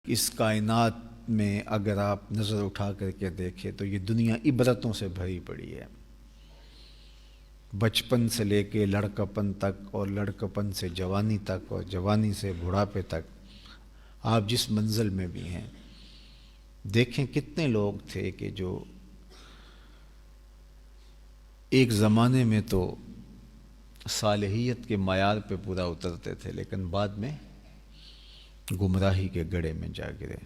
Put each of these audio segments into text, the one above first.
اس کائنات میں اگر آپ نظر اٹھا کر کے دیکھیں تو یہ دنیا عبرتوں سے بھری پڑی ہے، بچپن سے لے کے لڑکپن تک، اور لڑکپن سے جوانی تک، اور جوانی سے بڑھاپے تک۔ آپ جس منزل میں بھی ہیں دیکھیں کتنے لوگ تھے کہ جو ایک زمانے میں تو صالحیت کے معیار پہ پورا اترتے تھے، لیکن بعد میں گمراہی کے گڑھے میں جا گرے۔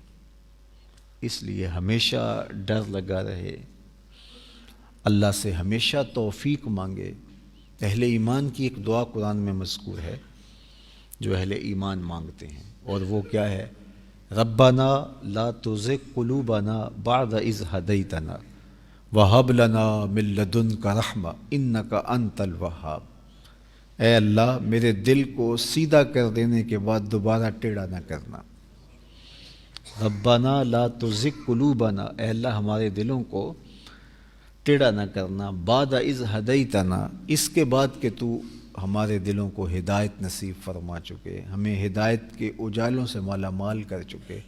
اس لیے ہمیشہ ڈر لگا رہے، اللہ سے ہمیشہ توفیق مانگے۔ اہل ایمان کی ایک دعا قرآن میں مذکور ہے جو اہل ایمان مانگتے ہیں، اور وہ کیا ہے؟ ربنا لا تزغ قلوبنا بعد اذ ہدیتنا وہب لنا من لدنک رحمہ انک انت الوہاب۔ اے اللہ میرے دل کو سیدھا کر دینے کے بعد دوبارہ ٹیڑھا نہ کرنا۔ ربنا لا تزغ قلوبنا، اے اللہ ہمارے دلوں کو ٹیڑھا نہ کرنا، بعد اذ ہدیتنا، اس کے بعد کہ تو ہمارے دلوں کو ہدایت نصیب فرما چکے، ہمیں ہدایت کے اجالوں سے مالا مال کر چکے،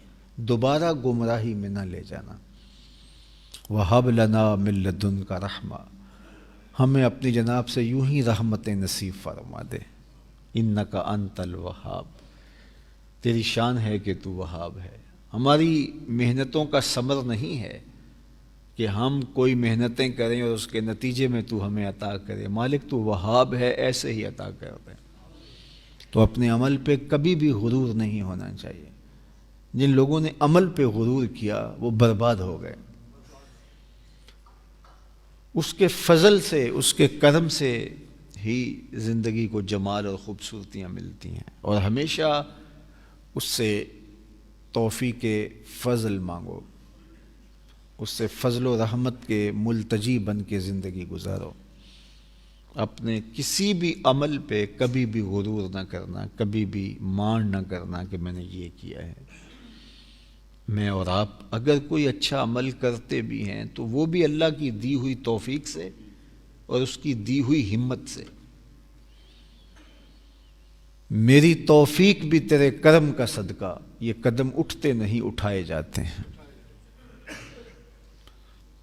دوبارہ گمراہی میں نہ لے جانا۔ وَهَبْ لَنَا مِن لَدُنْكَ رَحْمَةً، ہمیں اپنی جناب سے یوں ہی رحمتیں نصیب فرما دے۔ اِنَّكَ أَنْتَ الْوَهَّابُ، تیری شان ہے کہ تو وہاب ہے۔ ہماری محنتوں کا ثمر نہیں ہے کہ ہم کوئی محنتیں کریں اور اس کے نتیجے میں تو ہمیں عطا کرے۔ مالک تو وہاب ہے، ایسے ہی عطا کر دے۔ تو اپنے عمل پہ کبھی بھی غرور نہیں ہونا چاہیے۔ جن لوگوں نے عمل پہ غرور کیا وہ برباد ہو گئے۔ اس کے فضل سے، اس کے کرم سے ہی زندگی کو جمال اور خوبصورتیاں ملتی ہیں، اور ہمیشہ اس سے توفیق فضل مانگو، اس سے فضل و رحمت کے ملتجی بن کے زندگی گزارو۔ اپنے کسی بھی عمل پہ کبھی بھی غرور نہ کرنا، کبھی بھی مان نہ کرنا کہ میں نے یہ کیا ہے۔ میں اور آپ اگر کوئی اچھا عمل کرتے بھی ہیں تو وہ بھی اللہ کی دی ہوئی توفیق سے اور اس کی دی ہوئی ہمت سے۔ میری توفیق بھی تیرے کرم کا صدقہ، یہ قدم اٹھتے نہیں اٹھائے جاتے ہیں۔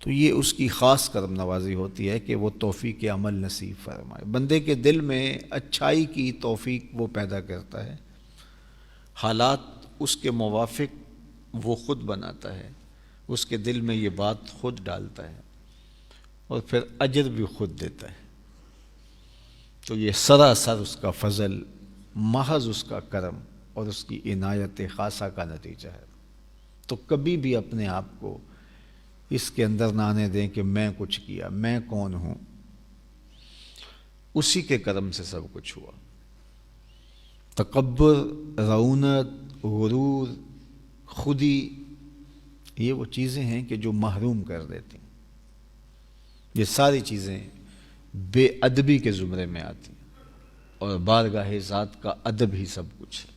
تو یہ اس کی خاص کرم نوازی ہوتی ہے کہ وہ توفیق عمل نصیب فرمائے۔ بندے کے دل میں اچھائی کی توفیق وہ پیدا کرتا ہے، حالات اس کے موافق وہ خود بناتا ہے، اس کے دل میں یہ بات خود ڈالتا ہے، اور پھر اجر بھی خود دیتا ہے۔ تو یہ سراسر اس کا فضل، محض اس کا کرم اور اس کی عنایت خاصہ کا نتیجہ ہے۔ تو کبھی بھی اپنے آپ کو اس کے اندر نہ آنے دیں کہ میں کچھ کیا، میں کون ہوں۔ اسی کے کرم سے سب کچھ ہوا۔ تکبر، رعونت، غرور، خودی، یہ وہ چیزیں ہیں کہ جو محروم کر دیتی ہیں۔ یہ ساری چیزیں بے ادبی کے زمرے میں آتی ہیں، اور بارگاہ ذات کا ادب ہی سب کچھ ہے۔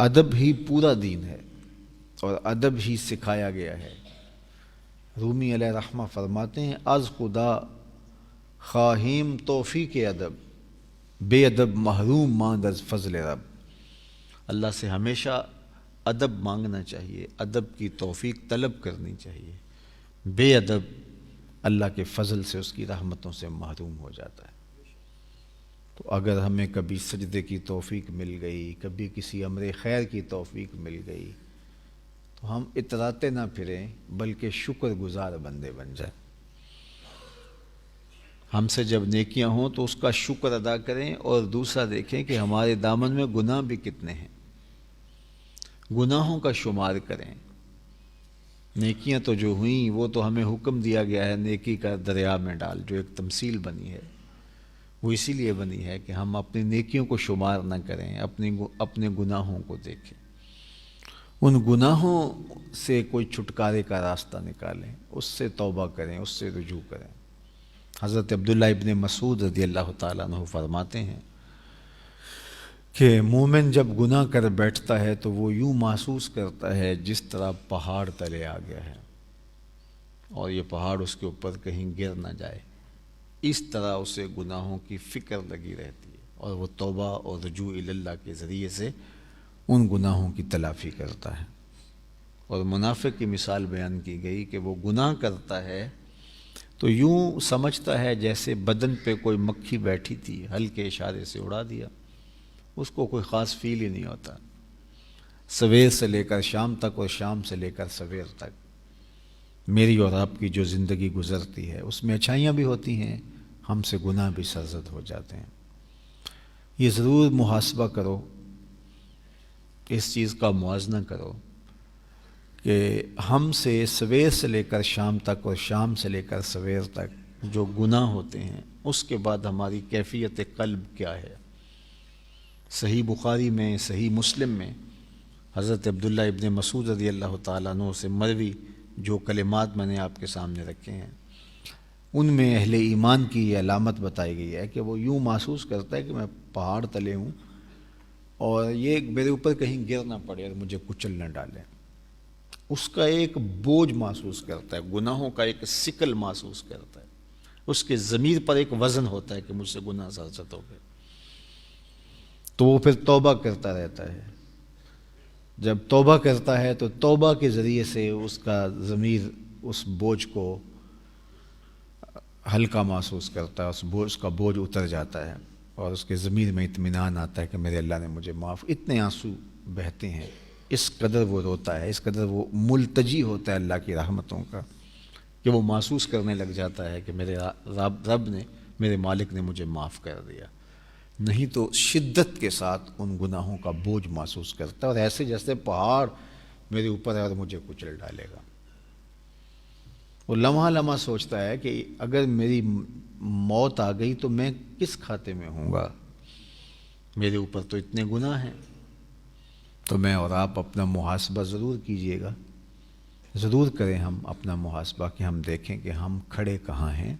ادب ہی پورا دین ہے، اور ادب ہی سکھایا گیا ہے۔ رومی علیہ رحمہ فرماتے ہیں از خدا خواہیم توفیق ادب، بے ادب محروم ماند از فضل رب۔ اللہ سے ہمیشہ ادب مانگنا چاہیے، ادب کی توفیق طلب کرنی چاہیے۔ بے ادب اللہ کے فضل سے، اس کی رحمتوں سے محروم ہو جاتا ہے۔ تو اگر ہمیں کبھی سجدے کی توفیق مل گئی، کبھی کسی امر خیر کی توفیق مل گئی، تو ہم اتراتے نہ پھریں بلکہ شکر گزار بندے بن جائیں۔ ہم سے جب نیکیاں ہوں تو اس کا شکر ادا کریں، اور دوسرا دیکھیں کہ ہمارے دامن میں گناہ بھی کتنے ہیں، گناہوں کا شمار کریں۔ نیکیاں تو جو ہوئیں وہ تو ہمیں حکم دیا گیا ہے نیکی کا دریا میں ڈال، جو ایک تمثیل بنی ہے وہ اسی لیے بنی ہے کہ ہم اپنی نیکیوں کو شمار نہ کریں، اپنے گناہوں کو دیکھیں، ان گناہوں سے کوئی چھٹکارے کا راستہ نکالیں، اس سے توبہ کریں، اس سے رجوع کریں۔ حضرت عبداللہ ابن مسعود رضی اللہ تعالیٰ عنہ فرماتے ہیں کہ مومن جب گناہ کر بیٹھتا ہے تو وہ یوں محسوس کرتا ہے جس طرح پہاڑ تلے آ گیا ہے، اور یہ پہاڑ اس کے اوپر کہیں گر نہ جائے۔ اس طرح اسے گناہوں کی فکر لگی رہتی ہے، اور وہ توبہ اور رجوع الی اللہ کے ذریعے سے ان گناہوں کی تلافی کرتا ہے۔ اور منافق کی مثال بیان کی گئی کہ وہ گناہ کرتا ہے تو یوں سمجھتا ہے جیسے بدن پہ کوئی مکھی بیٹھی تھی، ہلکے اشارے سے اڑا دیا، اس کو کوئی خاص فیل ہی نہیں ہوتا۔ سویر سے لے کر شام تک اور شام سے لے کر سویر تک میری اور آپ کی جو زندگی گزرتی ہے اس میں اچھائیاں بھی ہوتی ہیں، ہم سے گناہ بھی سرزد ہو جاتے ہیں۔ یہ ضرور محاسبہ کرو، اس چیز کا موازنہ کرو کہ ہم سے سویر سے لے کر شام تک اور شام سے لے کر سویر تک جو گناہ ہوتے ہیں اس کے بعد ہماری کیفیت قلب کیا ہے۔ صحیح بخاری میں، صحیح مسلم میں حضرت عبداللہ ابن مسعود رضی اللہ تعالیٰ عنہ سے مروی جو کلمات میں نے آپ کے سامنے رکھے ہیں، ان میں اہل ایمان کی یہ علامت بتائی گئی ہے کہ وہ یوں محسوس کرتا ہے کہ میں پہاڑ تلے ہوں اور یہ میرے اوپر کہیں گر نہ پڑے اور مجھے کچل نہ ڈالے۔ اس کا ایک بوجھ محسوس کرتا ہے، گناہوں کا ایک ثقل محسوس کرتا ہے، اس کے ضمیر پر ایک وزن ہوتا ہے کہ مجھ سے گناہ سرزد ہو گئے، تو وہ پھر توبہ کرتا رہتا ہے۔ جب توبہ کرتا ہے تو توبہ کے ذریعے سے اس کا ضمیر اس بوجھ کو ہلکا محسوس کرتا ہے، اس کا بوجھ اتر جاتا ہے اور اس کے ضمیر میں اطمینان آتا ہے کہ میرے اللہ نے مجھے معاف۔ اتنے آنسو بہتے ہیں، اس قدر وہ روتا ہے، اس قدر وہ ملتجی ہوتا ہے اللہ کی رحمتوں کا کہ وہ محسوس کرنے لگ جاتا ہے کہ میرے رب نے، میرے مالک نے مجھے معاف کر دیا۔ نہیں تو شدت کے ساتھ ان گناہوں کا بوجھ محسوس کرتا ہے اور ایسے جیسے پہاڑ میرے اوپر ہے اور مجھے کچل ڈالے گا۔ وہ لمحہ لمحہ سوچتا ہے کہ اگر میری موت آ گئی تو میں کس کھاتے میں ہوں گا، میرے اوپر تو اتنے گناہ ہیں۔ تو میں اور آپ اپنا محاسبہ ضرور کیجئے گا، ضرور کریں ہم اپنا محاسبہ کہ ہم دیکھیں کہ ہم کھڑے کہاں ہیں۔